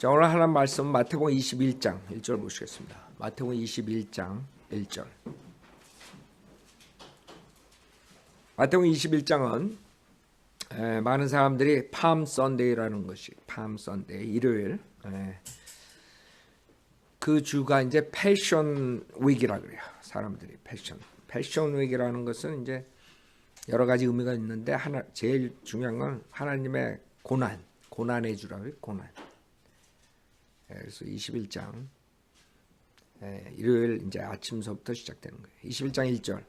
자, 오늘 하나님 말씀 마태복음 21장 1절 보시겠습니다. 마태복음 21장 1절. 마태복음 21장은 많은 사람들이 팜 선데이라는 것이 팜 선데이 일요일 그 주가 이제 패션 위기라 그래요. 사람들이 패션 위기라는 것은 이제 여러 가지 의미가 있는데 하나 제일 중요한 건 하나님의 고난의 주라고 해요. 고난. 그래서 21장 일요일 이제 아침서부터 시작되는 거예요. 21장 1절.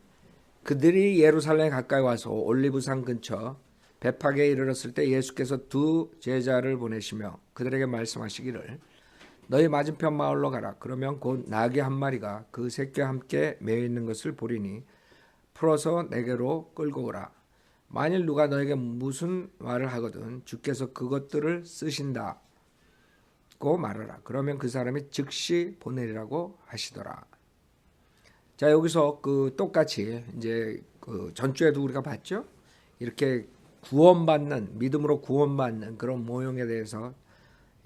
그들이 예루살렘에 가까이 와서 올리브산 근처 베파게에 이르렀을 때 예수께서 두 제자를 보내시며 그들에게 말씀하시기를 너희 맞은편 마을로 가라. 그러면 곧 나귀 한 마리가 그 새끼와 함께 매여 있는 것을 보리니 풀어서 내게로 끌고 오라. 만일 누가 너에게 무슨 말을 하거든 주께서 그것들을 쓰신다 고 말하라. 그러면 그 사람이 즉시 보내리라고 하시더라. 자, 여기서 그 똑같이 이제 그 전주에도 우리가 봤죠. 이렇게 구원받는 믿음으로 구원받는 그런 모형에 대해서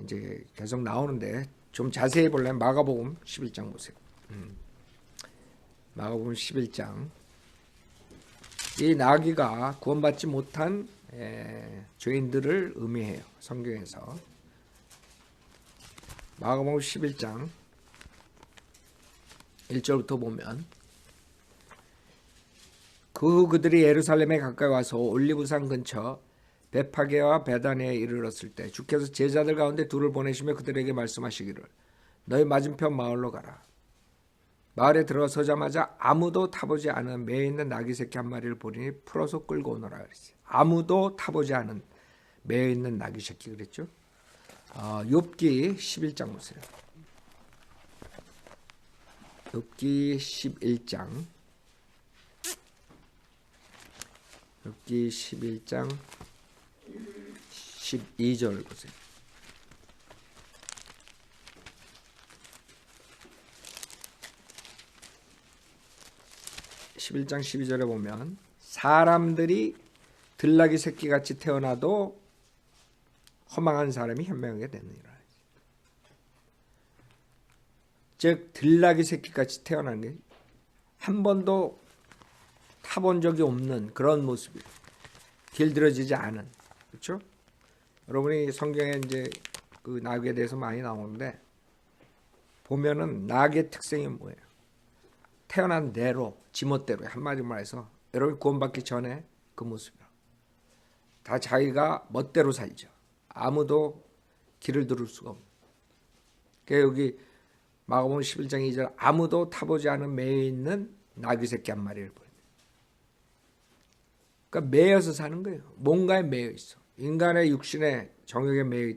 이제 계속 나오는데 좀 자세히 보려면 마가복음 11장 보세요. 마가복음 11장. 이 나귀가 구원받지 못한 죄인들을 의미해요. 성경에서. 마가복음 11장 1절부터 보면 그 후 그들이 예루살렘에 가까이 와서 올리브산 근처 베파게와 베다니에 이르렀을 때 주께서 제자들 가운데 둘을 보내시며 그들에게 말씀하시기를 너희 맞은편 마을로 가라. 마을에 들어서자마자 아무도 타보지 않은 매에 있는 나귀 새끼 한 마리를 보리니 풀어서 끌고 오너라 그랬어요. 아무도 타보지 않은 매에 있는 나귀 새끼 그랬죠. 욥기 11장 보세요. 욥기 11장 12절 보세요. (11장 12절에) 보면 사람들이 들나귀 새끼같이 태어나도 허망한 사람이 현명하게 되느니라. 즉 들나귀 새끼같이 태어난 게 한 번도 타본 적이 없는 그런 모습이 길들여지지 않은, 그렇죠? 여러분이 성경에 이제 그 나귀에 대해서 많이 나오는데 보면은 나귀의 특성이 뭐예요? 태어난 대로 지멋대로 한마디로 말해서 여러분 구원받기 전에 그 모습이라. 다 자기가 멋대로 살죠. 아무도 길을 들을 수가 없는. 그러니까 여기 마가복음 11장 2절 아무도 타보지 않은 매에 있는 나귀 새끼 한 마리를 보여요. 그러니까 매여서 사는 거예요. 뭔가에 매여 있어. 인간의 육신의 정욕에 매여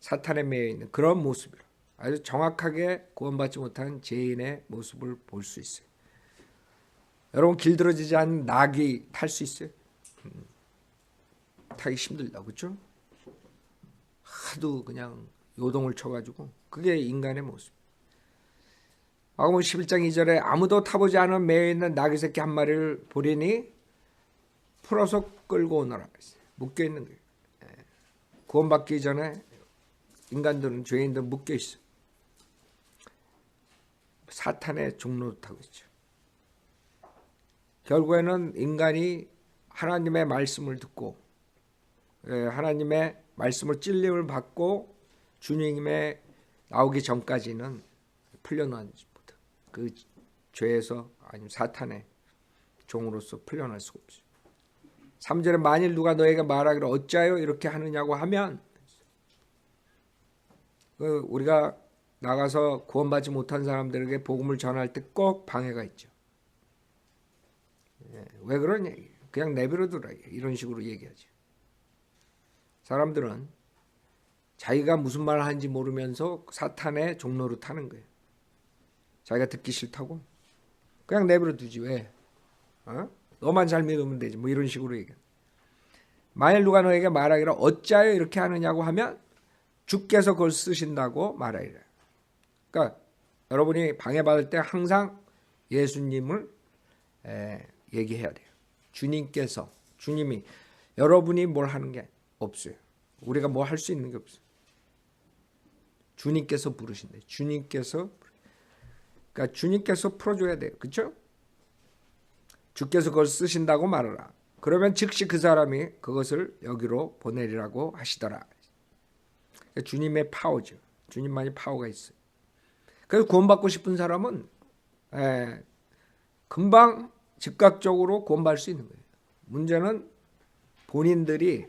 사탄에 매여 있는 그런 모습이라. 아주 정확하게 구원받지 못한 죄인의 모습을 볼 수 있어요. 여러분 길들어지지 않은 나귀 탈 수 있어요? 타기 힘들다, 그렇죠? 하도 그냥 요동을 쳐가지고 그게 인간의 모습. 마가복음 11장 2절에 아무도 타보지 않은 매여 있는 나귀 새끼 한 마리를 보리니 풀어서 끌고 오너라. 묶여 있는 거예요. 구원받기 전에 인간들은 죄인들은 묶여 있어. 사탄의 종로를 타고 있죠. 결국에는 인간이 하나님의 말씀을 듣고 하나님의 말씀을 찔림을 받고 주님의 나오기 전까지는 풀려나지 못해. 그 죄에서 아니면 사탄의 종으로서 풀려날 수가 없어요. 3절에 만일 누가 너에게 말하기를 어찌하여 이렇게 하느냐고 하면 우리가 나가서 구원받지 못한 사람들에게 복음을 전할 때 꼭 방해가 있죠. 왜 그러냐? 그냥 내버려두라. 이런 식으로 얘기하죠. 사람들은 자기가 무슨 말을 하는지 모르면서 사탄의 종로를 타는 거예요. 자기가 듣기 싫다고 그냥 내버려두지 왜? 너만 잘 믿으면 되지. 뭐 이런 식으로 얘기해. 만일 누가 너에게 말하기를 어찌하여 이렇게 하느냐고 하면 주께서 그걸 쓰신다고 말하리라. 그러니까 여러분이 방해받을 때 항상 예수님을 얘기해야 돼요. 주님께서, 주님이, 여러분이 뭘 하는 게 없어요. 우리가 뭐 할 수 있는 게 없어요. 주님께서 부르신대. 그러니까 주님께서 풀어줘야 돼요. 그렇죠? 주께서 그걸 쓰신다고 말하라. 그러면 즉시 그 사람이 그것을 여기로 보내리라고 하시더라. 그러니까 주님의 파워죠. 주님만이 파워가 있어요. 그래서 구원받고 싶은 사람은 금방 즉각적으로 구원받을 수 있는 거예요. 문제는 본인들이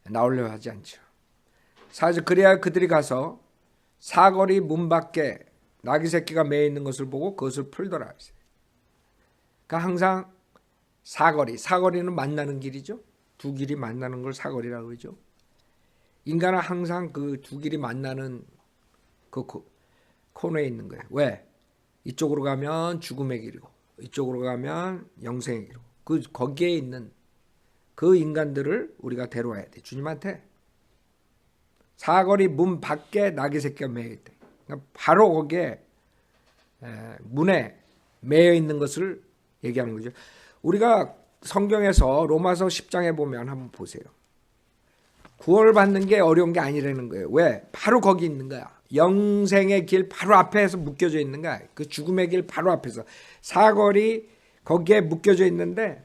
나오려 하지 않죠. 사실 그래야 그들이 가서 사거리 문 밖에 나귀 새끼가 매여 있는 것을 보고 그것을 풀더라. 그러니까 항상 사거리는 만나는 길이죠. 두 길이 만나는 걸 사거리라고 그러죠. 인간은 항상 그 두 길이 만나는 그 코너에 있는 거예요. 왜? 이쪽으로 가면 죽음의 길이고 이쪽으로 가면 영생의 길이고 거기에 있는 그 인간들을 우리가 데려와야 돼. 주님한테. 사거리 문 밖에 나귀 새끼가 매여 있대. 그러니까 바로 거기에 문에 매여 있는 것을 얘기하는 거죠. 우리가 성경에서 로마서 10장에 보면 한번 보세요. 구원을 받는 게 어려운 게 아니라는 거예요. 왜? 바로 거기 있는 거야. 영생의 길 바로 앞에서 묶여져 있는 거야. 그 죽음의 길 바로 앞에서. 사거리 거기에 묶여져 있는데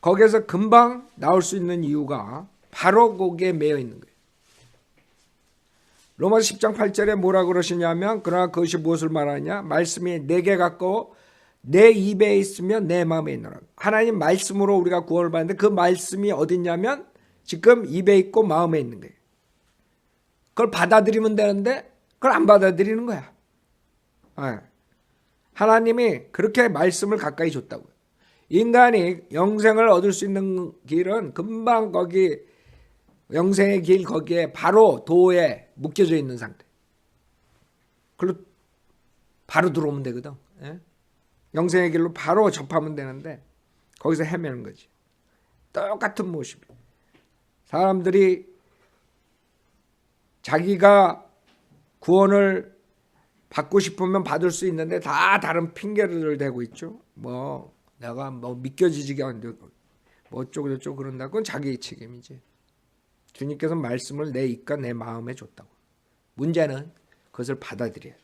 거기에서 금방 나올 수 있는 이유가 바로 거기에 매여 있는 거예요. 로마서 10장 8절에 뭐라 그러시냐면 그러나 그것이 무엇을 말하냐? 말씀이 내게 가까워 내 입에 있으면 내 마음에 있노라. 하나님 말씀으로 우리가 구원을 받는데 그 말씀이 어디 있냐면 지금 입에 있고 마음에 있는 거예요. 그걸 받아들이면 되는데 그걸 안 받아들이는 거야. 하나님이 그렇게 말씀을 가까이 줬다고요. 인간이 영생을 얻을 수 있는 길은 금방 거기 영생의 길 거기에 바로 도에 묶여져 있는 상태. 그걸로 바로 들어오면 되거든. 영생의 길로 바로 접하면 되는데 거기서 헤매는 거지. 똑같은 모습이. 사람들이 자기가 구원을 받고 싶으면 받을 수 있는데 다 다른 핑계를 대고 있죠. 내가 믿겨지지가 않는데 어쩌고 저쩌고 그런다고 그건 자기의 책임이지. 주님께서 말씀을 내 입과 내 마음에 줬다고. 문제는 그것을 받아들여야 돼.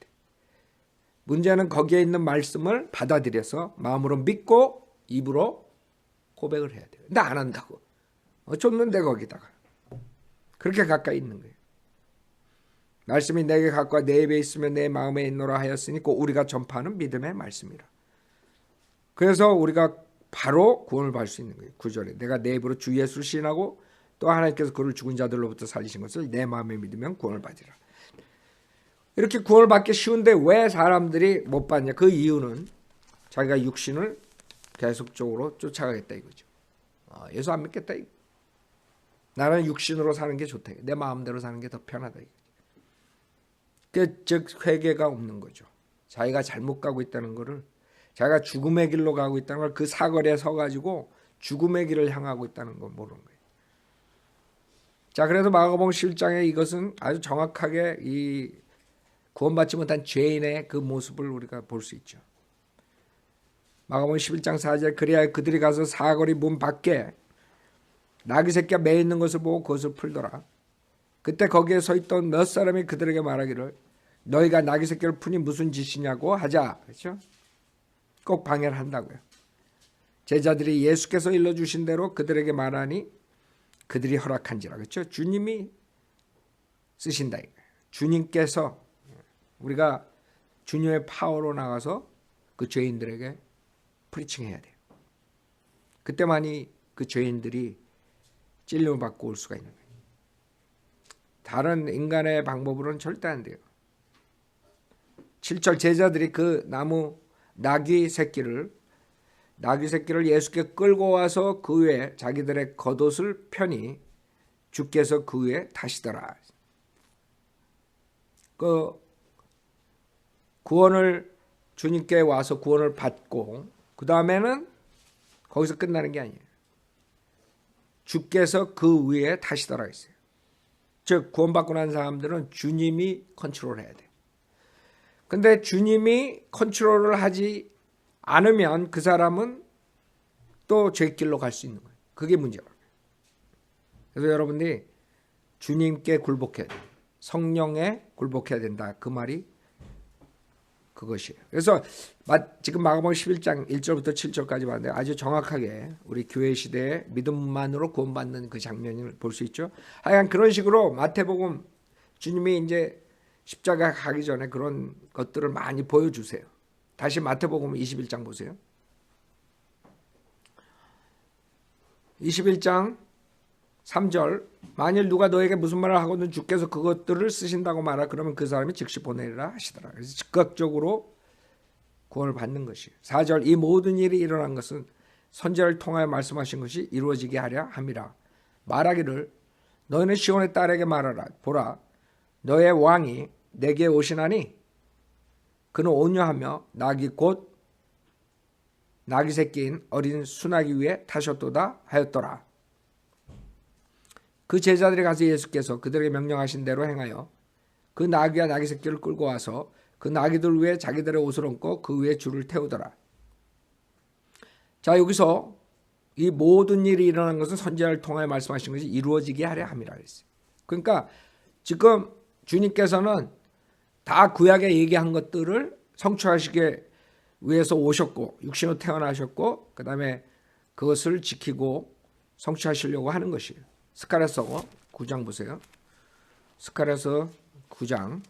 문제는 거기에 있는 말씀을 받아들여서 마음으로 믿고 입으로 고백을 해야 돼요. 근데 안 한다고. 줬는데 거기다가. 그렇게 가까이 있는 거예요. 말씀이 내게 가까워 내 입에 있으면 내 마음에 있노라 하였으니 꼭 우리가 전파하는 믿음의 말씀이라. 그래서 우리가 바로 구원을 받을 수 있는 거예요. 9절에 내가 내 입으로 주 예수를 시인하고 또 하나님께서 그를 죽은 자들로부터 살리신 것을 내 마음에 믿으면 구원을 받으리라. 이렇게 구원을 받기 쉬운데 왜 사람들이 못 받냐? 그 이유는 자기가 육신을 계속적으로 쫓아가겠다 이거죠. 예수 안 믿겠다 이거. 나는 육신으로 사는 게 좋다. 내 마음대로 사는 게 더 편하다 이거죠. 즉 회개가 없는 거죠. 자기가 잘못 가고 있다는 거를, 자기가 죽음의 길로 가고 있다는 걸 그 사거리에 서가지고 죽음의 길을 향하고 있다는 걸 모르는 거예요. 자, 그래서 마가복음 11장에 이것은 아주 정확하게 이 구원받지 못한 죄인의 그 모습을 우리가 볼 수 있죠. 마가복음 11장 4절 그래야 그들이 가서 사거리 문 밖에 나귀 새끼가 매 있는 것을 보고 그것을 풀더라. 그때 거기에 서 있던 몇 사람이 그들에게 말하기를 너희가 나귀 새끼를 푸니 무슨 짓이냐고 하자. 그렇죠? 꼭 방해를 한다고요. 제자들이 예수께서 일러주신 대로 그들에게 말하니 그들이 허락한지라. 그렇죠? 주님이 쓰신다 이거예요. 주님께서 우리가 주님의 파워로 나가서 그 죄인들에게 프리칭해야 돼요. 그때만이 그 죄인들이 찔림을 받고 올 수가 있는 거예요. 다른 인간의 방법으로는 절대 안 돼요. 7절 제자들이 그 나귀 새끼를 예수께 끌고 와서 그 위에 자기들의 겉옷을 펴니 주께서 그 위에 타시더라. 그 구원을 주님께 와서 구원을 받고 그 다음에는 거기서 끝나는 게 아니에요. 주께서 그 위에 타시더라 했어요. 즉 구원받고 난 사람들은 주님이 컨트롤해야 돼요. 근데 주님이 컨트롤을 하지 않으면 그 사람은 또 죄길로 갈 수 있는 거예요. 그게 문제예요. 그래서 여러분들이 주님께 굴복해야 돼요. 성령에 굴복해야 된다. 그 말이 그것이에요. 그래서 지금 마가복음 11장 1절부터 7절까지 봤는데 아주 정확하게 우리 교회 시대에 믿음만으로 구원받는 그 장면을 볼 수 있죠. 하여간 그런 식으로 마태복음 주님이 이제 십자가 가기 전에 그런 것들을 많이 보여주세요. 다시 마태복음 21장 보세요. 21장 3절 만일 누가 너에게 무슨 말을 하거든 주께서 그것들을 쓰신다고 말하 그러면 그 사람이 즉시 보내리라 하시더라. 그래서 즉각적으로 구원을 받는 것이에요. 4절 이 모든 일이 일어난 것은 선지자를 통하여 말씀하신 것이 이루어지게 하려 함이라. 말하기를 너희는 시온의 딸에게 말하라. 보라 너의 왕이 내게 오시나니 그는 온유하며 낙이 곧 낙이 새끼인 어린 수나기 위에 타셨도다 하였더라. 그 제자들이 가서 예수께서 그들에게 명령하신 대로 행하여 그 나귀와 나귀 새끼를 끌고 와서 그 나귀들 위에 자기들의 옷을 얹고 그 위에 줄을 태우더라. 자, 여기서 이 모든 일이 일어난 것은 선지자를 통하여 말씀하신 것이 이루어지게 하려 함이라 했어요. 그러니까 지금 주님께서는 다 구약에 얘기한 것들을 성취하시기 위해서 오셨고 육신으로 태어나셨고 그 다음에 그것을 지키고 성취하시려고 하는 것이에요. 스가랴서 9장 보세요. 스가랴서 9장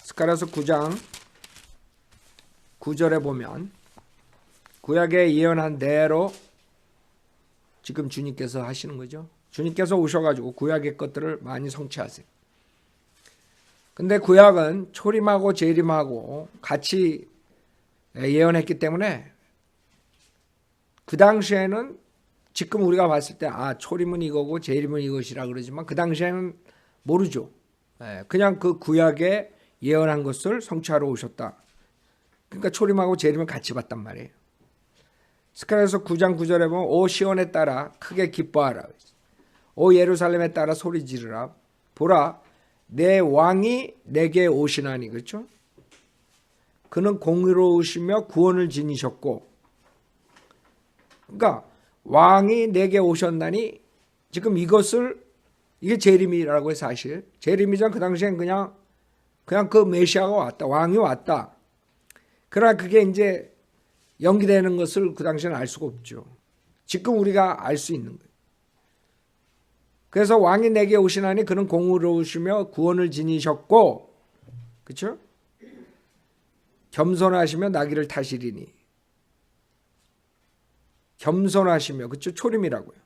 스가랴서 9장 9절에 보면 구약에 예언한 대로 지금 주님께서 하시는 거죠. 주님께서 오셔가지고 구약의 것들을 많이 성취하세요. 근데 구약은 초림하고 재림하고 같이 예언했기 때문에 그 당시에는 지금 우리가 봤을 때 초림은 이거고 재림은 이것이라 그러지만 그 당시에는 모르죠. 그냥 그 구약에 예언한 것을 성취하러 오셨다. 그러니까 초림하고 재림은 같이 봤단 말이에요. 스가랴서 9장 9절에 보면 오 시온에 따라 크게 기뻐하라. 오 예루살렘에 따라 소리 지르라. 보라 내 왕이 내게 오시나니. 그렇죠? 그는 공의로우시며 구원을 지니셨고 그러니까 왕이 내게 오셨나니 지금 이게 재림이라고 해서 사실 재림이전 그 당시엔 그냥 그 메시아가 왔다. 왕이 왔다. 그러나 그게 이제 연기되는 것을 그 당시에는 알 수가 없죠. 지금 우리가 알 수 있는 거예요. 그래서 왕이 내게 오시나니 그는 공의로우시며 구원을 지니셨고 그렇죠? 겸손하시며 나귀를 타시리니 겸손하시며 그렇죠? 초림이라고요.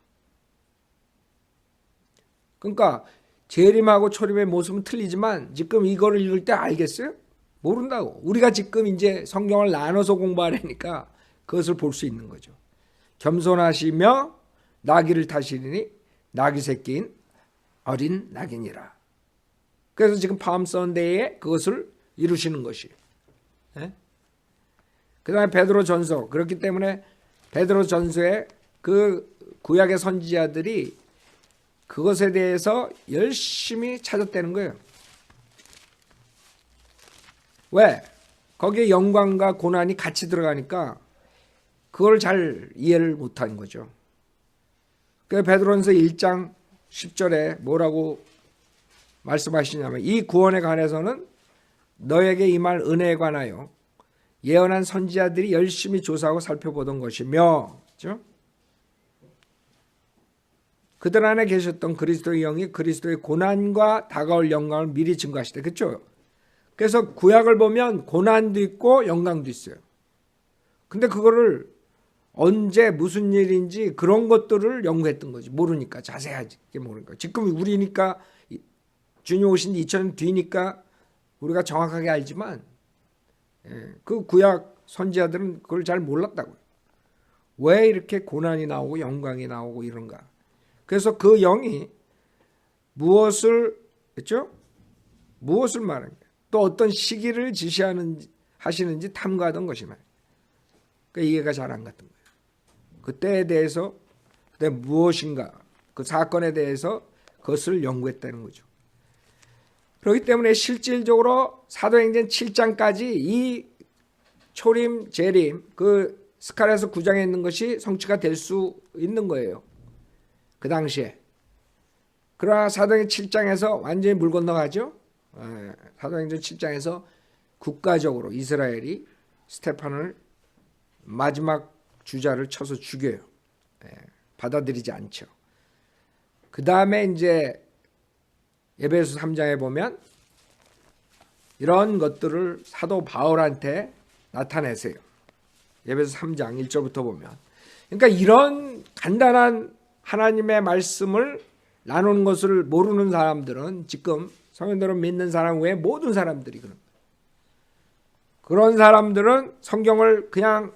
그러니까 재림하고 초림의 모습은 틀리지만 지금 이거를 읽을 때 알겠어요? 모른다고. 우리가 지금 이제 성경을 나눠서 공부하려니까 그것을 볼 수 있는 거죠. 겸손하시며 나귀를 타시리니 나귀 새끼인 어린 낙이니라. 그래서 지금 팜 선데이에 그것을 이루시는 것이에요. 그 다음에 베드로 전서. 그렇기 때문에 베드로 전서에 그 구약의 선지자들이 그것에 대해서 열심히 찾았다는 거예요. 왜? 거기에 영광과 고난이 같이 들어가니까 그걸 잘 이해를 못한 거죠. 그 베드로전서 1장 10절에 뭐라고 말씀하시냐면 이 구원에 관해서는 너에게 임할 은혜에 관하여 예언한 선지자들이 열심히 조사하고 살펴보던 것이며 그렇죠? 그들 안에 계셨던 그리스도의 영이 그리스도의 고난과 다가올 영광을 미리 증거하시대. 그렇죠? 그래서 구약을 보면 고난도 있고 영광도 있어요. 근데 그거를 언제 무슨 일인지 그런 것들을 연구했던 거지. 모르니까 자세하게 모르니까. 지금 우리니까 주님 오신 2000년 뒤니까 우리가 정확하게 알지만 그 구약 선지자들은 그걸 잘 몰랐다고요. 왜 이렇게 고난이 나오고 영광이 나오고 이런가. 그래서 그 영이 무엇을 했죠? 무엇을 말하는 거예요? 또 어떤 시기를 하시는지 탐구하던 것이면 그러니까 이해가 잘 안 갔던 거예요. 그때에 대해서 그때 무엇인가 그 사건에 대해서 그것을 연구했다는 거죠. 그렇기 때문에 실질적으로 사도행전 7장까지 이 초림, 재림 그 스가랴서 9장에 있는 것이 성취가 될 수 있는 거예요. 그 당시에. 그러나 사도행전 7장에서 완전히 물 건너가죠. 사도행전 7장에서 국가적으로 이스라엘이 스테판을 마지막 주자를 쳐서 죽여요. 받아들이지 않죠. 그 다음에 이제 에베소 3장에 보면 이런 것들을 사도 바울한테 나타내세요. 에베소 3장 1절부터 보면. 그러니까 이런 간단한 하나님의 말씀을 나누는 것을 모르는 사람들은 지금 성경대로 믿는 사람 외에 모든 사람들이 그런 사람들은 성경을 그냥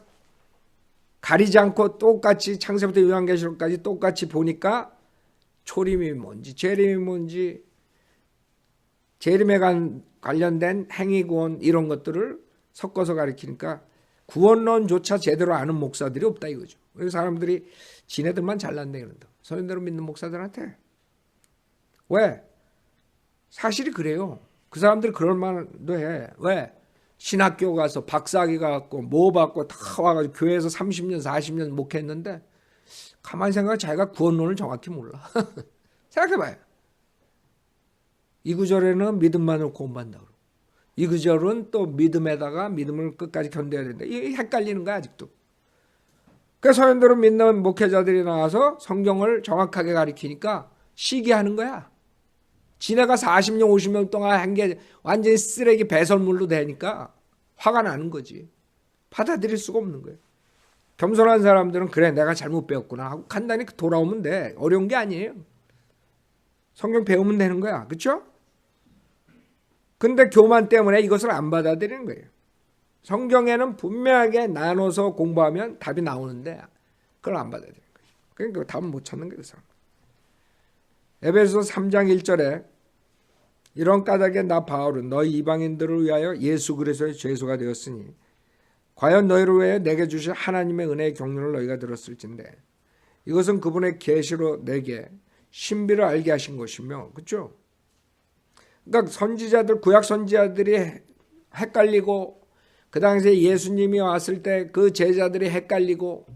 가리지 않고 똑같이 창세부터 요한계시록까지 똑같이 보니까 초림이 뭔지 재림이 뭔지 재림에 관련된 행위구원 이런 것들을 섞어서 가르치니까 구원론조차 제대로 아는 목사들이 없다 이거죠. 그래서 사람들이 지네들만 잘났네 그런다. 성경대로 믿는 목사들한테. 왜? 사실이 그래요. 그 사람들이 그럴 만도 해. 왜? 신학교 가서 박사학위 갖고 뭐 받고 다 와가지고 교회에서 30년 40년 목회했는데 가만히 생각해 자기가 구원론을 정확히 몰라. 생각해봐요. 이 구절에는 믿음만으로 구원받는다고 그러고 이 구절은 또 믿음에다가 믿음을 끝까지 견뎌야 된다. 이게 헷갈리는 거야 아직도. 그래서 성경대로 믿는 목회자들이 나와서 성경을 정확하게 가르치니까 시기하는 거야. 지네가 40년 50년 동안 한 게 완전히 쓰레기 배설물로 되니까 화가 나는 거지. 받아들일 수가 없는 거예요. 겸손한 사람들은 그래 내가 잘못 배웠구나 하고 간단히 돌아오면 돼. 어려운 게 아니에요. 성경 배우면 되는 거야. 그렇죠? 근데 교만 때문에 이것을 안 받아들이는 거예요. 성경에는 분명하게 나눠서 공부하면 답이 나오는데 그걸 안 받아들이는 거예요. 그러니까 답은 못 찾는 거예요. 에베소 3장 1절에 이런 까닭에 나 바울은 너희 이방인들을 위하여 예수 그리스도의 죄수가 되었으니 과연 너희를 위하여 내게 주신 하나님의 은혜의 경륜을 너희가 들었을진데 이것은 그분의 계시로 내게 신비를 알게 하신 것이며 그렇죠? 그러니까 선지자들 구약 선지자들이 헷갈리고 그 당시에 예수님이 왔을 때 그 제자들이 헷갈리고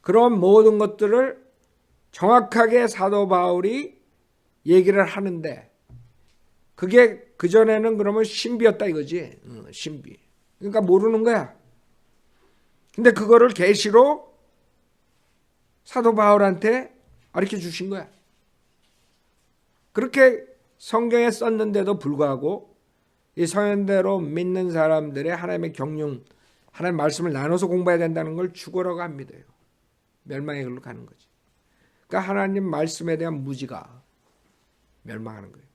그런 모든 것들을 정확하게 사도 바울이 얘기를 하는데 그게 그전에는 그러면 신비였다 이거지. 신비. 그러니까 모르는 거야. 근데 그거를 계시로 사도 바울한테 가르쳐 주신 거야. 그렇게 성경에 썼는데도 불구하고 이 성경대로 믿는 사람들의 하나님의 경륜, 하나님의 말씀을 나눠서 공부해야 된다는 걸 죽어라고 안 믿어요. 멸망의 길로 가는 거지. 그러니까 하나님 말씀에 대한 무지가 멸망하는 거예요.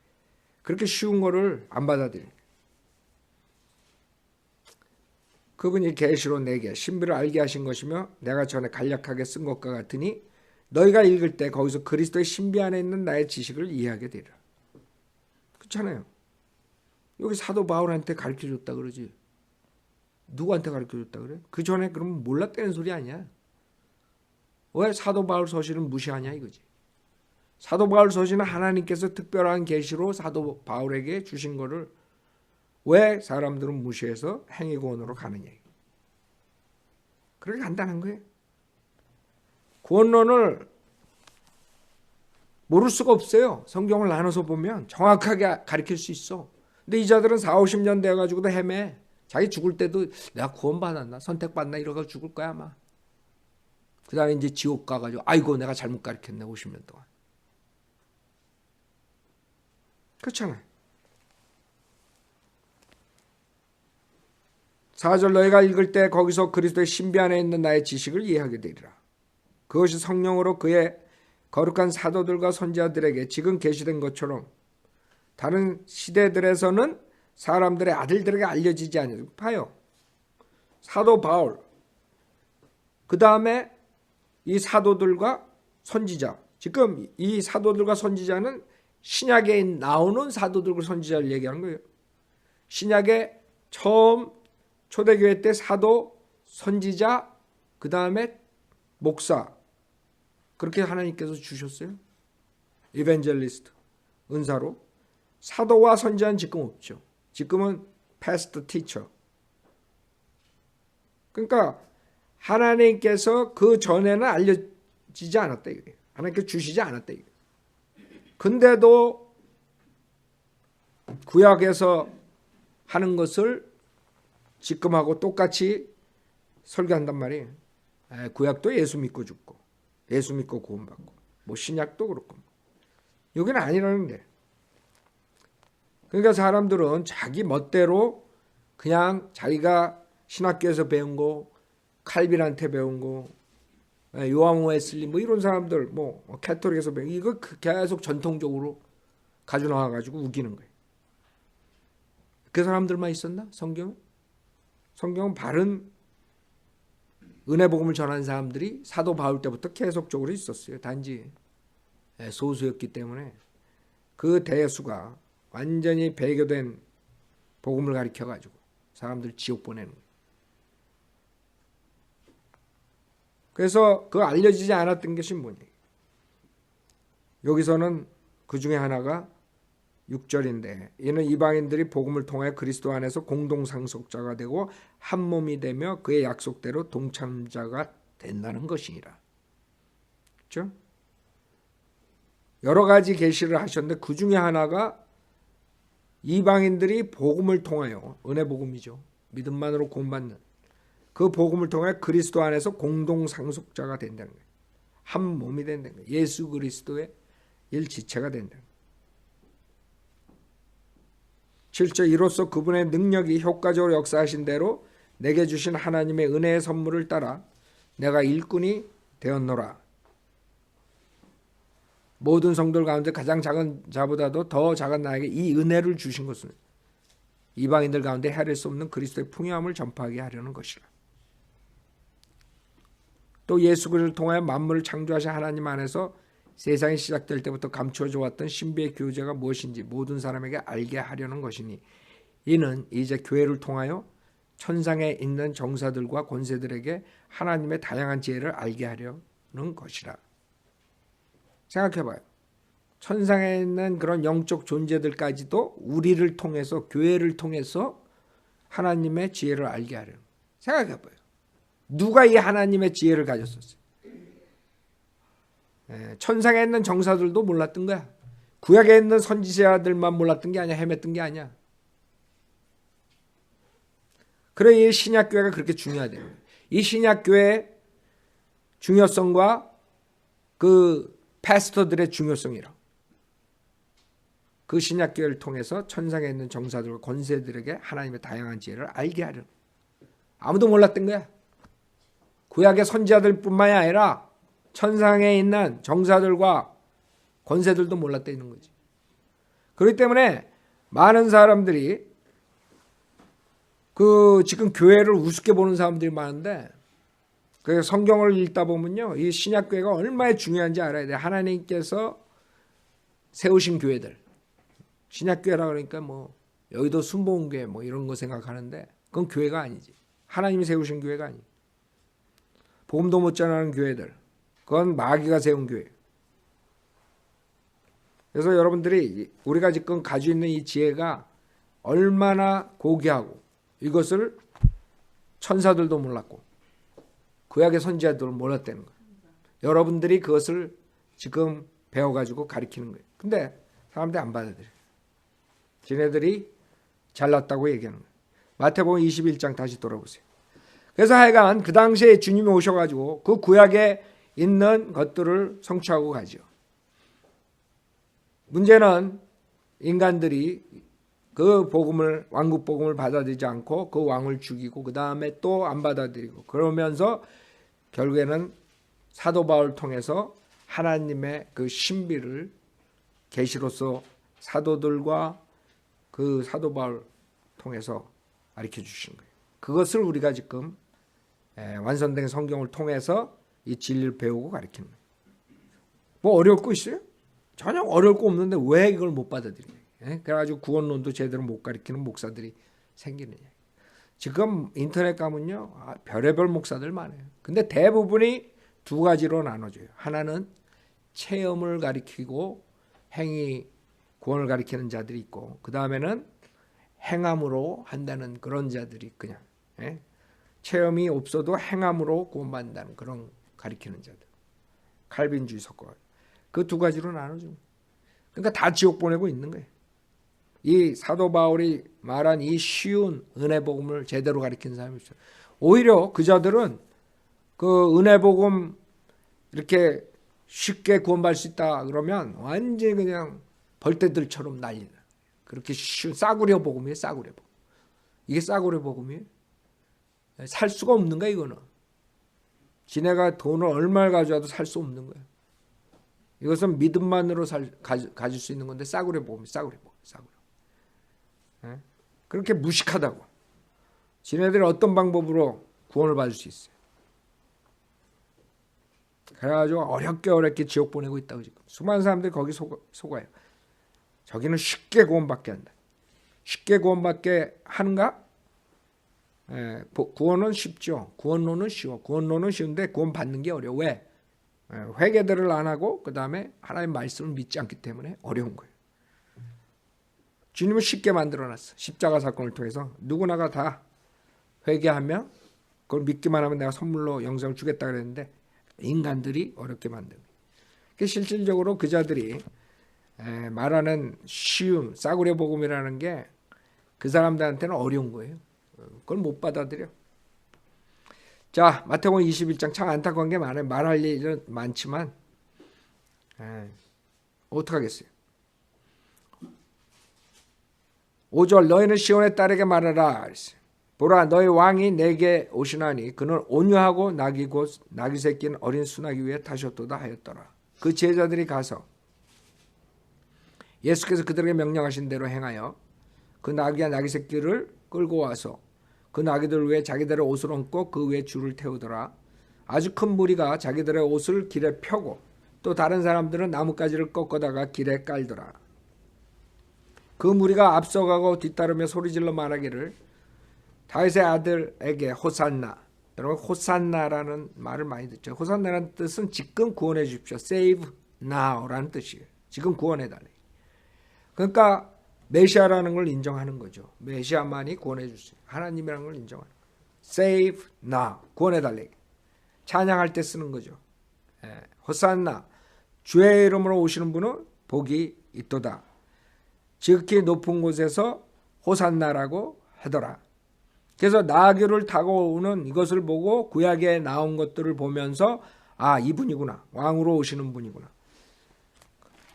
그렇게 쉬운 거를 안 받아들여요. 그분이 계시로 내게 신비를 알게 하신 것이며 내가 전에 간략하게 쓴 것과 같으니 너희가 읽을 때 거기서 그리스도의 신비 안에 있는 나의 지식을 이해하게 되리라. 그렇잖아요. 여기 사도 바울한테 가르쳐줬다 그러지. 누구한테 가르쳐줬다 그래? 그 전에 그러면 몰랐다는 소리 아니야. 왜 사도 바울 서신은 무시하냐 이거지. 사도 바울 서신은 하나님께서 특별한 계시로 사도 바울에게 주신 거를 왜 사람들은 무시해서 행위구원으로 가느냐. 그렇게 간단한 거예요. 구원론을 모를 수가 없어요. 성경을 나눠서 보면 정확하게 가르칠 수 있어. 근데 이 자들은 40, 50년 돼가지고도 헤매. 자기 죽을 때도 내가 구원받았나 선택받나 이러고 죽을 거야 아마. 그 다음에 이제 지옥 가가지고 아이고 내가 잘못 가르쳤네 50년 동안. 그렇잖아요. 4절 너희가 읽을 때 거기서 그리스도의 신비 안에 있는 나의 지식을 이해하게 되리라. 그것이 성령으로 그의 거룩한 사도들과 선지자들에게 지금 계시된 것처럼 다른 시대들에서는 사람들의 아들들에게 알려지지 않아요. 봐요. 사도 바울 그 다음에 이 사도들과 선지자 지금 이 사도들과 선지자는 신약에 나오는 사도들과 선지자를 얘기하는 거예요. 신약에 처음 초대교회 때 사도, 선지자, 그 다음에 목사 그렇게 하나님께서 주셨어요. 이벤젤리스트, 은사로. 사도와 선지자는 지금 없죠. 지금은 패스터, 티처. 그러니까 하나님께서 그 전에는 알려지지 않았다. 이거예요. 하나님께서 주시지 않았다. 이거예요. 근데도 구약에서 하는 것을 지금하고 똑같이 설교한단 말이에요. 구약도 예수 믿고 죽고 예수 믿고 구원받고 뭐 신약도 그렇고 여기는 아니라는데. 그러니까 사람들은 자기 멋대로 그냥 자기가 신학교에서 배운 거, 칼빈한테 배운 거, 요한 웨슬리 뭐 이런 사람들 뭐 캐톨릭에서 배운 이거 계속 전통적으로 가져 나와 가지고 우기는 거예요. 그 사람들만 있었나? 성경은 바른 은혜 복음을 전하는 사람들이 사도 바울 때부터 계속적으로 있었어요. 단지 소수였기 때문에 그 대수가 완전히 배교된 복음을 가르쳐 가지고 사람들 지옥 보내는 거예요. 그래서 그 알려지지 않았던 것이 뭐냐? 여기서는 그 중에 하나가 6절인데 이는 이방인들이 복음을 통해 그리스도 안에서 공동 상속자가 되고 한 몸이 되며 그의 약속대로 동참자가 된다는 것이니라. 그렇죠? 여러 가지 계시를 하셨는데 그 중에 하나가 이방인들이 복음을 통하여 은혜 복음이죠. 믿음만으로 구원받는 그 복음을 통해 그리스도 안에서 공동 상속자가 된다는 거예요. 한 몸이 된다는 거예요. 예수 그리스도의 일지체가 된다는 거예요. 7절 이로써 그분의 능력이 효과적으로 역사하신 대로 내게 주신 하나님의 은혜의 선물을 따라 내가 일꾼이 되었노라. 모든 성도들 가운데 가장 작은 자보다도 더 작은 나에게 이 은혜를 주신 것은 이방인들 가운데 헤아릴 수 없는 그리스도의 풍요함을 전파하게 하려는 것이라. 또 예수 그리스도를 통하여 만물을 창조하신 하나님 안에서 세상이 시작될 때부터 감추어져 왔던 신비의 교제가 무엇인지 모든 사람에게 알게 하려는 것이니 이는 이제 교회를 통하여 천상에 있는 정사들과 권세들에게 하나님의 다양한 지혜를 알게 하려는 것이라. 생각해봐요. 천상에 있는 그런 영적 존재들까지도 우리를 통해서 교회를 통해서 하나님의 지혜를 알게 하려는 거예요. 생각해봐요. 누가 이 하나님의 지혜를 가졌었어요? 천상에 있는 정사들도 몰랐던 거야. 구약에 있는 선지자들만 몰랐던 게 아니야. 헤맸던 게 아니야. 그래 이 신약교회가 그렇게 중요하대요. 이 신약교회의 중요성과 그 패스터들의 중요성이라. 그 신약교회를 통해서 천상에 있는 정사들과 권세들에게 하나님의 다양한 지혜를 알게 하려는. 아무도 몰랐던 거야. 구약의 선지자들뿐만이 아니라 천상에 있는 정사들과 권세들도 몰랐다는 거지. 그렇기 때문에 많은 사람들이 지금 교회를 우습게 보는 사람들이 많은데 그 성경을 읽다 보면요, 이 신약교회가 얼마나 중요한지 알아야 돼. 하나님께서 세우신 교회들, 신약교회라 그러니까 뭐 여의도 순복음교회 뭐 이런 거 생각하는데 그건 교회가 아니지. 하나님이 세우신 교회가 아니지. 복음도 못 전하는 교회들, 그건 마귀가 세운 교회. 그래서 여러분들이 우리가 지금 가지고 있는 이 지혜가 얼마나 고귀하고 이것을 천사들도 몰랐고 구약의 선지자들도 몰랐다는 거예요. 여러분들이 그것을 지금 배워가지고 가르치는 거예요. 근데 사람들이 안 받아들여요. 지네들이 잘났다고 얘기하는 거예요. 마태복음 21장 다시 돌아보세요. 그래서 하여간 그 당시에 주님이 오셔가지고 그 구약에 있는 것들을 성취하고 가죠. 문제는 인간들이 그 복음을, 왕국 복음을 받아들이지 않고 그 왕을 죽이고 그 다음에 또 안 받아들이고 그러면서 결국에는 사도 바울을 통해서 하나님의 그 신비를 계시로서 사도들과 그 사도 바울 통해서 가르쳐 주신 거예요. 그것을 우리가 지금 완성된 성경을 통해서 이 진리를 배우고 가르치는 거예요. 뭐 어려울 거 있어요? 전혀 어려울 거 없는데 왜 이걸 못 받아들이냐. 그래가지고 구원론도 제대로 못 가르치는 목사들이 생기느냐. 지금 인터넷 가면요, 별의별 목사들 많아요. 근데 대부분이 두 가지로 나눠져요. 하나는 체험을 가리키고 행위, 구원을 가리키는 자들이 있고, 그 다음에는 행함으로 한다는 그런 자들이 그냥 체험이 없어도 행함으로 구원받는다는 그런 가리키는 자들. 칼빈주의 섞어. 그 두 가지로 나눠집니다. 그러니까 다 지옥 보내고 있는 거예요. 이 사도 바울이 말한 이 쉬운 은혜 복음을 제대로 가르친 사람이 있어요. 오히려 그자들은 그 은혜 복음 이렇게 쉽게 구원받을 수 있다 그러면 완전히 그냥 벌떼들처럼 난리나. 그렇게 쉬운 싸구려 복음이에요. 싸구려 복음. 이게 싸구려 복음이에요. 살 수가 없는 거야 이거는. 지네가 돈을 얼마를 가져와도 살 수 없는 거예요. 이것은 믿음만으로 가질 수 있는 건데 싸구려 복음이 싸구려 복음. 싸구려. 그렇게 무식하다고. 지네들이 어떤 방법으로 구원을 받을 수 있어요. 그래가지고 어렵게 지옥 보내고 있다고 지금. 수많은 사람들이 거기 속아요. 저기는 쉽게 구원받게 한다. 쉽게 구원받게 하는가? 구원은 쉽죠. 구원론은 쉬워. 구원론은 쉬운데 구원 받는 게 어려워. 왜? 회개들을 안 하고 그 다음에 하나님의 말씀을 믿지 않기 때문에 어려운 거예요. 주님은 쉽게 만들어놨어. 십자가 사건을 통해서 누구나가 다 회개하면 그걸 믿기만 하면 내가 선물로 영생을 주겠다 그랬는데 인간들이 어렵게 만든 거예요. 실질적으로 그자들이 말하는 쉬움, 싸구려 복음이라는 게 그 사람들한테는 어려운 거예요. 그걸 못 받아들여. 자, 마태복음 21장 참 안타까운 게 많아요. 말할 일은 많지만 어떡하겠어요. 5절 너희는 시온의 딸에게 말하라. 보라 너희 왕이 내게 오시나니 그는 온유하고 낙이 곧 낙이 새끼는 어린 수나기 위에 타셨도다 하였더라. 그 제자들이 가서 예수께서 그들에게 명령하신 대로 행하여 그 나귀와 나귀 새끼를 끌고 와서 그 나귀들 위에 자기들의 옷을 얹고 그 위에 줄을 태우더라. 아주 큰 무리가 자기들의 옷을 길에 펴고 또 다른 사람들은 나뭇가지를 꺾어다가 길에 깔더라. 그 무리가 앞서가고 뒤따르며 소리질러 말하기를 다윗의 아들에게 호산나. 여러분 호산나라는 말을 많이 듣죠. 호산나라는 뜻은 지금 구원해 주십시오. Save now라는 뜻이에요. 지금 구원해 달래. 그러니까 메시아라는 걸 인정하는 거죠. 메시아만이 구원해 주세요. 하나님이라는 걸 인정하는 거예요. Save now. 구원해 달래. 찬양할 때 쓰는 거죠. 호산나. 주의 이름으로 오시는 분은 복이 있도다. 지극히 높은 곳에서 호산나라고 하더라. 그래서 나귀를 타고 오는 이것을 보고 구약에 나온 것들을 보면서 아 이분이구나. 왕으로 오시는 분이구나.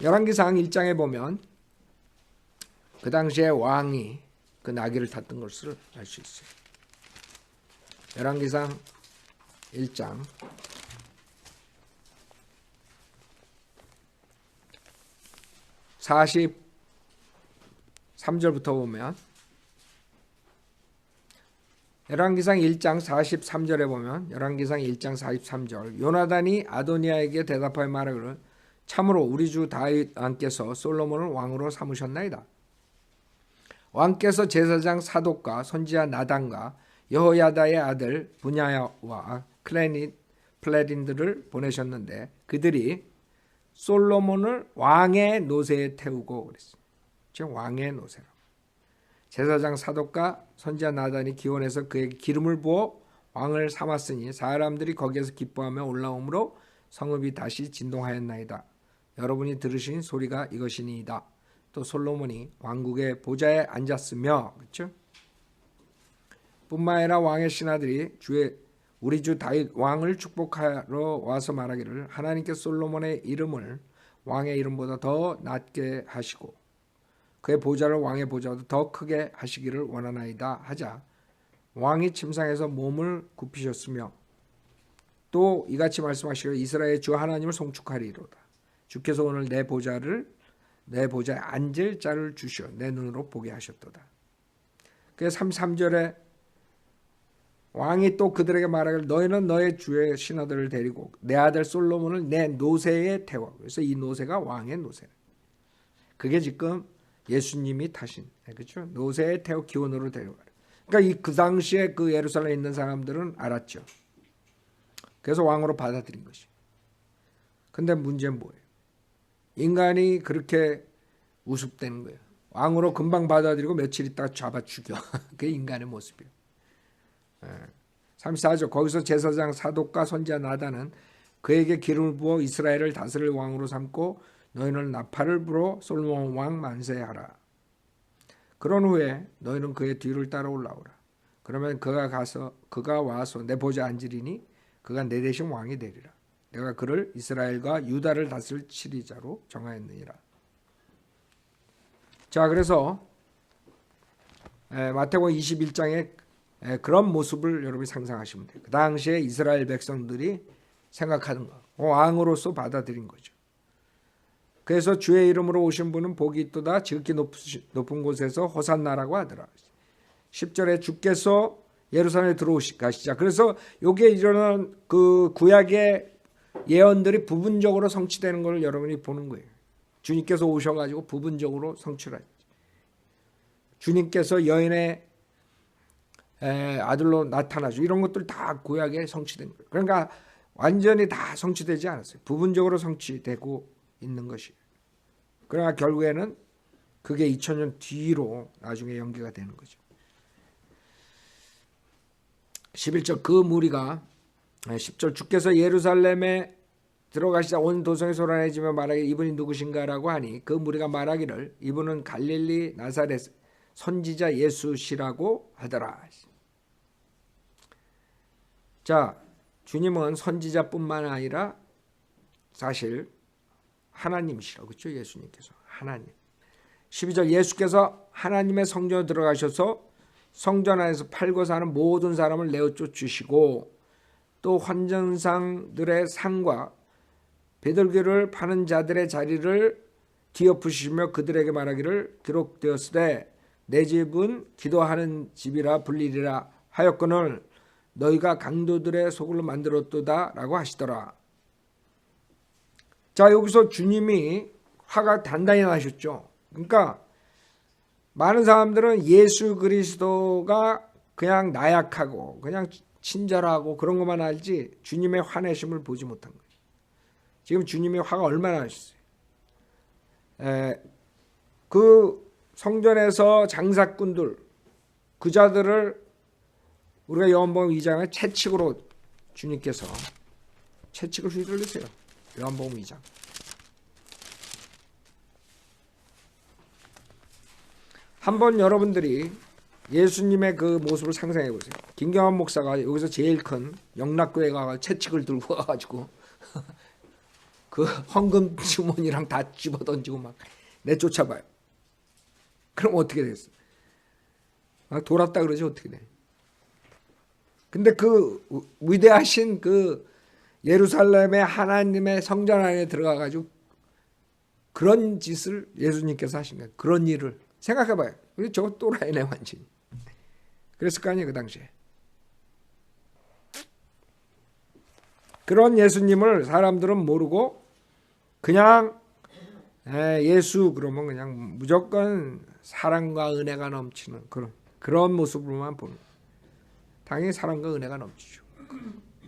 열왕기상 1장에 보면 그 당시에 왕이 그 나귀를 탔던 것을 알 수 있어요. 열왕기상 1장 43절부터 보면 열왕기상 1장 43절에 보면 열왕기상 1장 43절 요나단이 아도니아에게 대답하여 말하기를 참으로 우리 주 다윗 왕께서 솔로몬을 왕으로 삼으셨나이다. 왕께서 제사장 사독과 선지자 나단과 여호야다의 아들 분야와 플레딘들을 보내셨는데 그들이 솔로몬을 왕의 노새에 태우고 그랬어요. 즉 왕의 노새로. 제사장 사독과 선지자 나단이 기원해서 그에게 기름을 부어 왕을 삼았으니 사람들이 거기에서 기뻐하며 올라오므로 성읍이 다시 진동하였나이다. 여러분이 들으신 소리가 이것이니이다. 또 솔로몬이 왕국의 보좌에 앉았으며 그렇죠? 뿐만 아니라 왕의 신하들이 우리 주 다윗 왕을 축복하러 와서 말하기를 하나님께서 솔로몬의 이름을 왕의 이름보다 더 낮게 하시고 그의 보좌를 왕의 보좌보다 더 크게 하시기를 원하나이다 하자 왕이 침상에서 몸을 굽히셨으며 또 이같이 말씀하시기를 이스라엘의 주 하나님을 송축하리로다. 주께서 오늘 내 보좌에 앉을 자를 주시어 내 눈으로 보게 하셨도다. 그래서 33절에 왕이 또 그들에게 말하기를 너희는 너의 주의 신하들을 데리고 내 아들 솔로몬을 내 노새에 태워. 그래서 이 노새가 왕의 노새. 그게 지금 예수님이 타신 그렇죠? 노새에 태워 기원으로 데려가요. 그러니까 그 당시에 그 예루살렘에 있는 사람들은 알았죠. 그래서 왕으로 받아들인 것이. 근데 문제는 뭐예요? 인간이 그렇게 우습다는 거예요. 왕으로 금방 받아들이고 며칠 있다가 잡아 죽여. 그게 인간의 모습이에요. 34절 거기서 제사장 사독과 선지자 나단은 그에게 기름을 부어 이스라엘을 다스릴 왕으로 삼고 너희는 나팔을 불어 솔로몬 왕 만세하라. 그런 후에 너희는 그의 뒤를 따라 올라오라. 그러면 그가 와서 내 보좌에 앉으리니 그가 내 대신 왕이 되리라. 내가 그를 이스라엘과 유다를 다스릴 치리자로 정하였느니라. 자, 그래서 마태복음 21장에 그런 모습을 여러분이 상상하시면 돼요. 그 당시에 이스라엘 백성들이 생각하는 거, 왕으로서 받아들인 거죠. 그래서 주의 이름으로 오신 분은 복이 있도다. 지극히 높은 곳에서 호산나라고 하더라. 10절에 주께서 예루살렘에 들어오시자. 그래서 여기에 일어난 그 구약의 예언들이 부분적으로 성취되는 걸 여러분이 보는 거예요. 주님께서 오셔가지고 부분적으로 성취를 하죠. 주님께서 여인의 아들로 나타나죠. 이런 것들 다 구약에 성취된 거예요. 그러니까 완전히 다 성취되지 않았어요. 부분적으로 성취되고 있는 것이에요. 그러나 결국에는 그게 2000년 뒤로 나중에 연기가 되는 거죠. 11절 그 무리가 10절 주께서 예루살렘에 들어가시자 온 도성이 소란해지며 말하기 이분이 누구신가라고 하니 그 무리가 말하기를 이분은 갈릴리 나사렛 선지자 예수시라고 하더라. 자, 주님은 선지자뿐만 아니라 사실 하나님이시라고 그렇죠? 예수님께서 하나님. 12절 예수께서 하나님의 성전에 들어가셔서 성전 안에서 팔고 사는 모든 사람을 내어쫓 주시고 또 환전상들의 상과 비둘기를 파는 자들의 자리를 뒤엎으시며 그들에게 말하기를 기록되었으되 내 집은 기도하는 집이라 불리리라 하였거늘 너희가 강도들의 소굴로 만들었도다 라고 하시더라. 자, 여기서 주님이 화가 단단히 나셨죠. 그러니까 많은 사람들은 예수 그리스도가 그냥 나약하고 그냥 친절하고 그런 것만 알지 주님의 화내심을 보지 못한 거예요. 지금 주님의 화가 얼마나 나셨어요. 그 성전에서 장사꾼들 그 자들을 우리가 요한복음 2장에 채찍으로 주님께서 채찍을 휘둘르세요. 요한복음 2장. 한번 여러분들이 예수님의 그 모습을 상상해 보세요. 김경환 목사가 여기서 제일 큰 영락교회 가서 채찍을 들고 와가지고 그 헌금 주머니랑 다 집어던지고 막 내쫓아봐요. 그럼 어떻게 됐어? 돌았다 그러지 어떻게 돼? 근데 그 위대하신 그 예루살렘의 하나님의 성전 안에 들어가가지고 그런 짓을 예수님께서 하신 거예요. 그런 일을 생각해봐요. 저거 또라이네 완전히. 그랬을 거 아니에요 그 당시에. 그런 예수님을 사람들은 모르고 그냥 예수 그러면 그냥 무조건 사랑과 은혜가 넘치는 그런 모습으로만 보는. 당연히 사랑과 은혜가 넘치죠.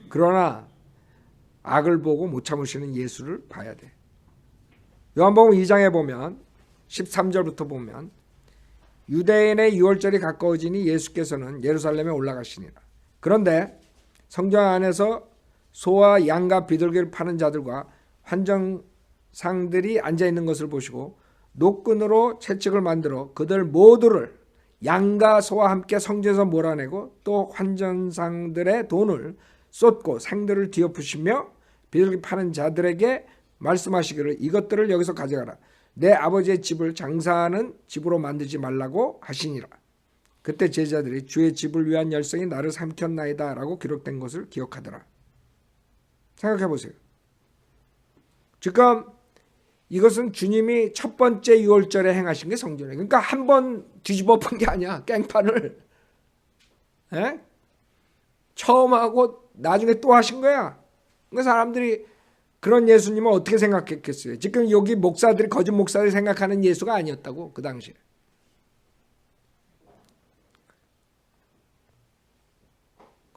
그러나 악을 보고 못 참으시는 예수를 봐야 돼. 요한복음 2장에 보면 13절부터 보면 유대인의 유월절이 가까워지니 예수께서는 예루살렘에 올라가시니라. 그런데 성전 안에서 소와 양과 비둘기를 파는 자들과 환전상들이 앉아있는 것을 보시고 노끈으로 채찍을 만들어 그들 모두를 양과 소와 함께 성전에서 몰아내고 또 환전상들의 돈을 쏟고 상들을 뒤엎으시며 비둘기 파는 자들에게 말씀하시기를 이것들을 여기서 가져가라. 내 아버지의 집을 장사하는 집으로 만들지 말라고 하시니라. 그때 제자들이 주의 집을 위한 열성이 나를 삼켰나이다 라고 기록된 것을 기억하더라. 생각해 보세요. 지금 이것은 주님이 첫 번째 유월절에 행하신 게 성전이에요. 그러니까 한 번 뒤집어 본 게 아니야. 깽판을. 처음 하고 나중에 또 하신 거야. 그러니까 사람들이 그런 예수님을 어떻게 생각했겠어요? 지금 여기 목사들이 거짓 목사들이 생각하는 예수가 아니었다고 그 당시에.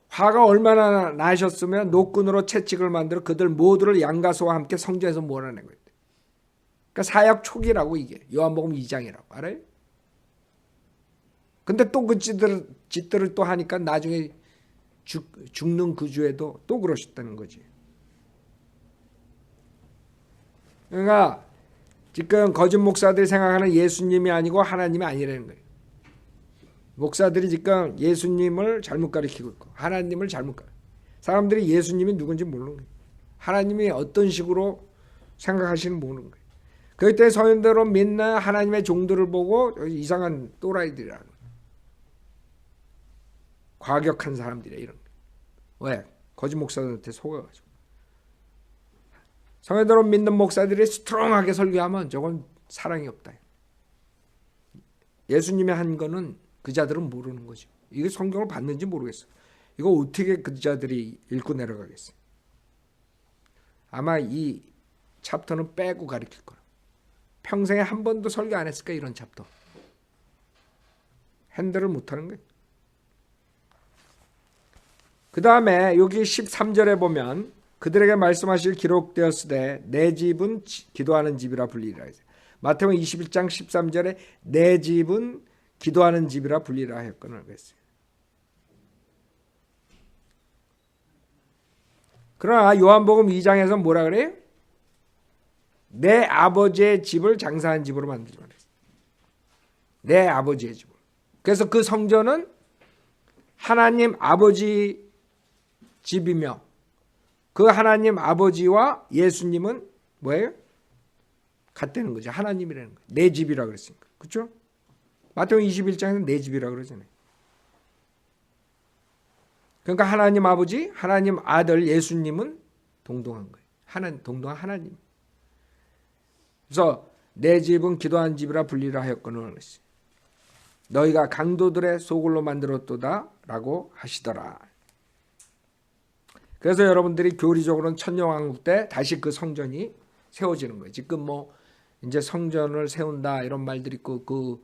화가 얼마나 나셨으면 노끈으로 채찍을 만들어 그들 모두를 양과 소와 함께 성전에서 몰아낸 거예요. 그러니까 사역 초기라고 이게 요한복음 2장이라고 알아요? 근데 또 그 짓들을 또 하니까 나중에 죽는 그 주에도 또 그러셨다는 거지. 그러니까 지금 거짓 목사들이 생각하는 예수님이 아니고 하나님이 아니라는 거예요. 목사들이 지금 예수님을 잘못 가르치고 있고 하나님을 잘못 가르치고 사람들이 예수님이 누군지 모르는 거예요. 하나님이 어떤 식으로 생각하시는 모르는 거예요. 그럴 때 성인대로 믿는 하나님의 종들을 보고 이상한 또라이들이라는 거예요. 과격한 사람들이야 이런 거예요. 왜? 거짓 목사들한테 속아가지고. 성인대로 믿는 목사들이 스트롱하게 설교하면 저건 사랑이 없다. 예수님이 한 거는 그 자들은 모르는 거죠. 이게 성경을 봤는지 모르겠어. 이거 어떻게 그 자들이 읽고 내려가겠어요. 아마 이 챕터는 빼고 가르칠 거야. 평생에 한 번도 설교 안 했을까 이런 챕터. 핸들을 못하는 거예요. 그 다음에 여기 13절에 보면 그들에게 말씀하실 기록되었으되 내 집은 기도하는 집이라 불리라. 마태복음 21장 13절에 내 집은 기도하는 집이라 불리라 했거든요. 그러나 요한복음 2장에서 뭐라 그래요? 내 아버지의 집을 장사한 집으로 만들지 말았어요. 내 아버지의 집을. 그래서 그 성전은 하나님 아버지 집이며 그 하나님 아버지와 예수님은 뭐예요? 같다는 거죠. 하나님이라는 거예요. 내 집이라 그랬으니까. 그렇죠? 마태복음 21장에는 내 집이라 그러잖아요. 그러니까 하나님 아버지, 하나님 아들 예수님은 동등한 거예요. 동등한 하나님. 그래서 내 집은 기도한 집이라 불리라 하였거늘 너희가 강도들의 소굴로 만들었도다 라고 하시더라. 그래서 여러분들이 교리적으로는 천년왕국 때 다시 그 성전이 세워지는 거예요. 지금 뭐 이제 성전을 세운다 이런 말들이 있고 그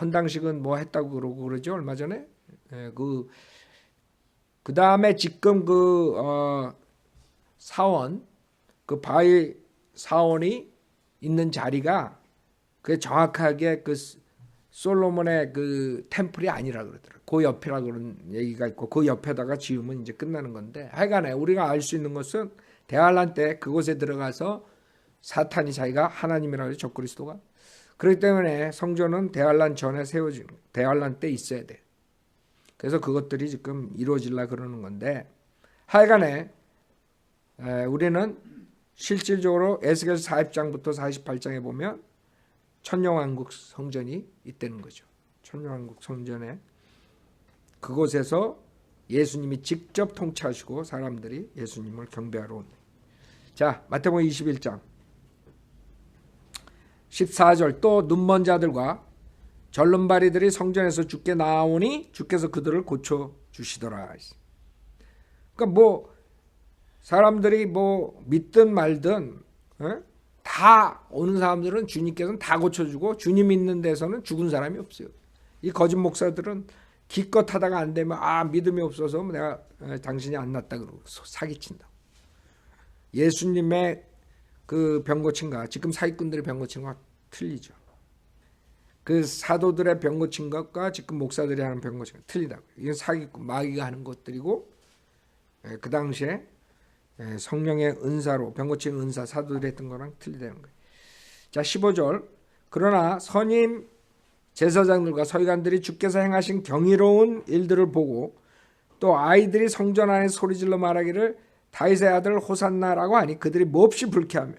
헌당식은 뭐 했다고 그러고 그러죠 얼마 전에. 그 다음에 지금 사원 그 바위 사원이 있는 자리가 그 정확하게 그 솔로몬의 그 템플이 아니라 그러더라고요. 그 옆이라 그런 얘기가 있고 그 옆에다가 지으면 이제 끝나는 건데 하여간에 우리가 알 수 있는 것은 대환란 때 그곳에 들어가서 사탄이 자기가 하나님이라고 해서 적그리스도가 그렇기 때문에 성전은 대환란 전에 세워지는 대환란 때 있어야 돼. 그래서 그것들이 지금 이루어질라 그러는 건데 하여간에 우리는 실질적으로 에스겔서 40장부터 48장에 보면 천년왕국 성전이 있다는 거죠. 천년왕국 성전에 그곳에서 예수님이 직접 통치하시고 사람들이 예수님을 경배하러 온다. 자, 마태복음 21장 14절 또 눈먼 자들과 절름발이들이 성전에서 주께 나오니 주께서 그들을 고쳐 주시더라. 그러니까 뭐 사람들이 뭐 믿든 말든 다 오는 사람들은 주님께서는 다 고쳐주고 주님 있는 데서는 죽은 사람이 없어요. 이 거짓 목사들은 기껏 하다가 안 되면 믿음이 없어서 내가 당신이 안 낫다 그러고 사기친다. 예수님의 그 병 고친 거 지금 사기꾼들의 병 고친 거 틀리죠. 그 사도들의 병 고친 것과 지금 목사들이 하는 병 고친 거 틀리다고. 이건 사기꾼 마귀가 하는 것들이고 그 당시에 성령의 은사로 병 고친 은사 사도들이 했던 거랑 틀리다는 거예요. 자 15절 그러나 선임 제사장들과 서기관들이 주께서 행하신 경이로운 일들을 보고 또 아이들이 성전 안에 소리질러 말하기를 다윗의 아들 호산나라고 하니 그들이 몹시 불쾌하며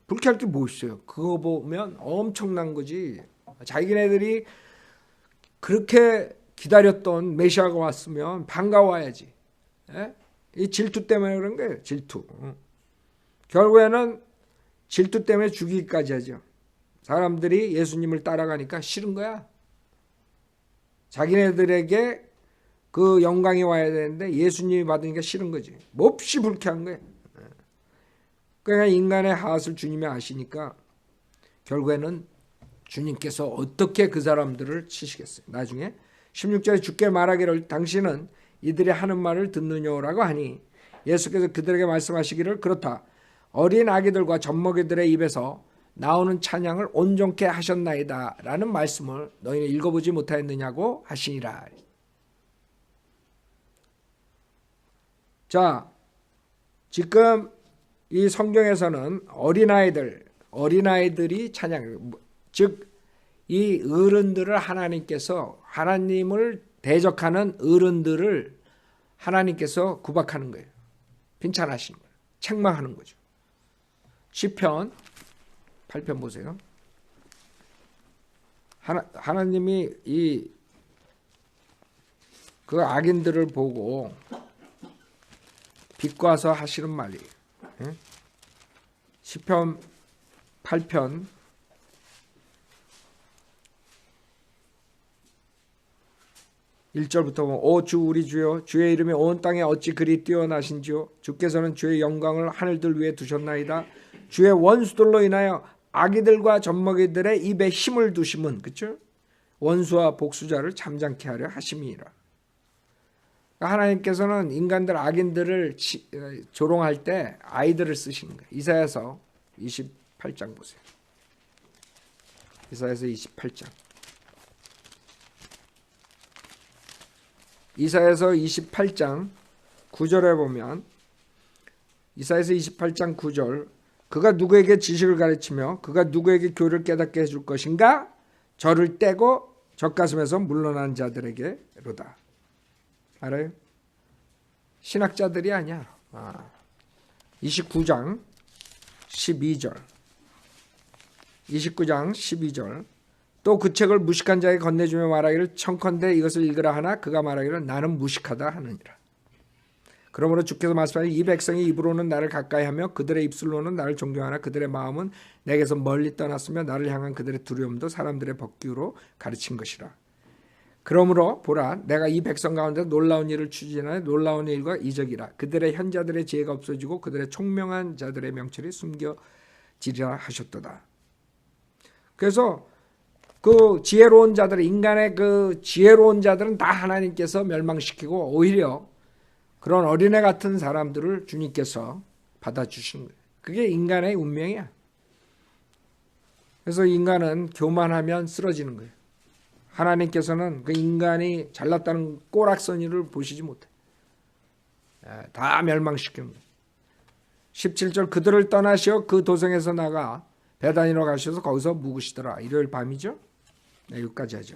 불쾌할 게 뭐 있어요. 그거 보면 엄청난 거지. 자기네들이 그렇게 기다렸던 메시아가 왔으면 반가워야지. 이 질투 때문에 그런 거예요. 질투. 결국에는 질투 때문에 죽이기까지 하죠. 사람들이 예수님을 따라가니까 싫은 거야. 자기네들에게 그 영광이 와야 되는데 예수님이 받으니까 싫은 거지. 몹시 불쾌한 거예요. 그러니까 인간의 하앗을 주님이 아시니까 결국에는 주님께서 어떻게 그 사람들을 치시겠어요. 나중에 16절에 주께 말하기를 당신은 이들이 하는 말을 듣느냐라고 하니 예수께서 그들에게 말씀하시기를 그렇다. 어린 아기들과 젖먹이들의 입에서 나오는 찬양을 온전케 하셨나이다 라는 말씀을 너희는 읽어보지 못하였느냐고 하시니라. 자, 지금 이 성경에서는 어린아이들 어린아이들이 찬양, 즉 이 어른들을 하나님을 대적하는 어른들을 하나님께서 구박하는 거예요. 빈찬하시는 거예요. 책망하는 거죠. 시편 8편 보세요. 하나님이 그 악인들을 보고 비꼬아서 하시는 말이에요. 시편 8편 1절부터 보면 오 주 우리 주여 주의 이름이 온 땅에 어찌 그리 뛰어나신지요 주께서는 주의 영광을 하늘들 위에 두셨나이다. 주의 원수들로 인하여 악이들과 젖먹이들의 입에 힘을 두심은 그렇죠? 원수와 복수자를 잠잠케 하려 하심이니라. 하나님께서는 인간들 악인들을 조롱할 때 아이들을 쓰시는 거예요. 이사야서 28장 보세요. 이사야서 28장. 이사야서 28장 9절에 보면 이사야서 28장 9절 그가 누구에게 지식을 가르치며 그가 누구에게 교를 깨닫게 해줄 것인가? 저를 떼고 젖가슴에서 물러난 자들에게로다. 알아요? 신학자들이 아니야. 29장 12절 29장 12절 또 그 책을 무식한 자에게 건네주며 말하기를 청컨대 이것을 읽으라 하나 그가 말하기를 나는 무식하다 하느니라. 그러므로 주께서 말씀하시니 이 백성이 입으로는 나를 가까이하며 그들의 입술로는 나를 존경하나 그들의 마음은 내게서 멀리 떠났으며 나를 향한 그들의 두려움도 사람들의 법규로 가르친 것이라. 그러므로 보라 내가 이 백성 가운데 놀라운 일을 추진하여 놀라운 일과 이적이라. 그들의 현자들의 지혜가 없어지고 그들의 총명한 자들의 명철이 숨겨지리라 하셨도다. 그래서 그 지혜로운 자들, 인간의 그 지혜로운 자들은 다 하나님께서 멸망시키고 오히려 그런 어린애 같은 사람들을 주님께서 받아주시는 거예요. 그게 인간의 운명이야. 그래서 인간은 교만하면 쓰러지는 거예요. 하나님께서는 그 인간이 잘났다는 꼬락서니를 보시지 못해. 다 멸망시키는 거예요. 17절 그들을 떠나시어 그 도성에서 나가 베다니로 가셔서 거기서 묵으시더라. 일요일 밤이죠. 네, 여기까지 하죠.